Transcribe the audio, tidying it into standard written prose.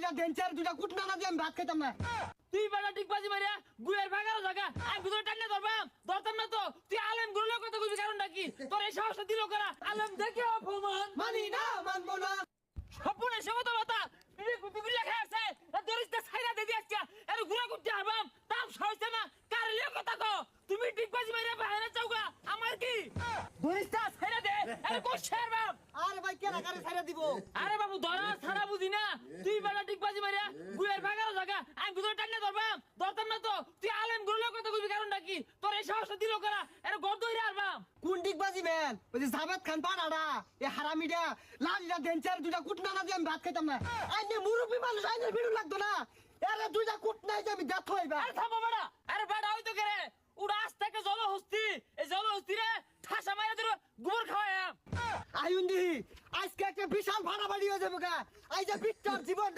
লালিটা denture দুটা কুটনা না দিয়ে আমি ভাত খাইতাম না। তুই বেটা টিকবাজি মারিয়া গুয়ের ভাগারও জায়গা আমি ভিতরে টান্নে ধরতাম না তো তুই আলেম গুলোর কথা কইবি কারণটা কি তোর এই সাহসটা দিল কারা আলেম দেখে অপমান মানি না, মানবো না। সপুনে সবত মাতা বিবিলা খাইছে দরিস্তা ছাইরা দে দিয়াছে এর গুড়া করতে হারবাম তাম সইছে না কার লিয়ে কথা কো তুমি টিকবাজি মারিয়া বাইরে যাওগা আমার কি দরিস্তা ছাইরা দে এর কো শেরবাম আরে ভাই কেনা কারে ছাইরা দিব? আরে বাবু ধরা ছাড়া বুঝি না তুই বেটা টিকবাজি মারিয়া গুয়ের ভাগারও জায়গা আমি ভিতরে টান্নে ধরতাম না তো তুই আলেম গুলোর কথা কইবি কারণটা কি তোর এই সাহসটা দিল কারা এর গর্দ হইরা হারবাম কোন ডিগবাজি ম্যান? ওই যে জাভেদ খান পাড়াটা এ হারামিটা লালিটা ডেঞ্চার দুটা কুটনা না দিয়ে আমি ভাত খাইতাম না। আইনে মুরব্বী মানুষ আইনের ভিড় লাগতো না। এরে দুইটা কুটনাই যে আমি দেখ হইবা। আরে থামো বেটা আরে বেটা হইতো কে রে উড়া আজ থেকে জলহস্তি এই জলহস্তি রে ঠাসা মাইরা দিল গোবর খাওয়ায়াম আইউন দিহি আজকে একটা বিশাল ভাড়া বাড়ি হয়ে যাবে গা। আই যে বিক্টর জীবন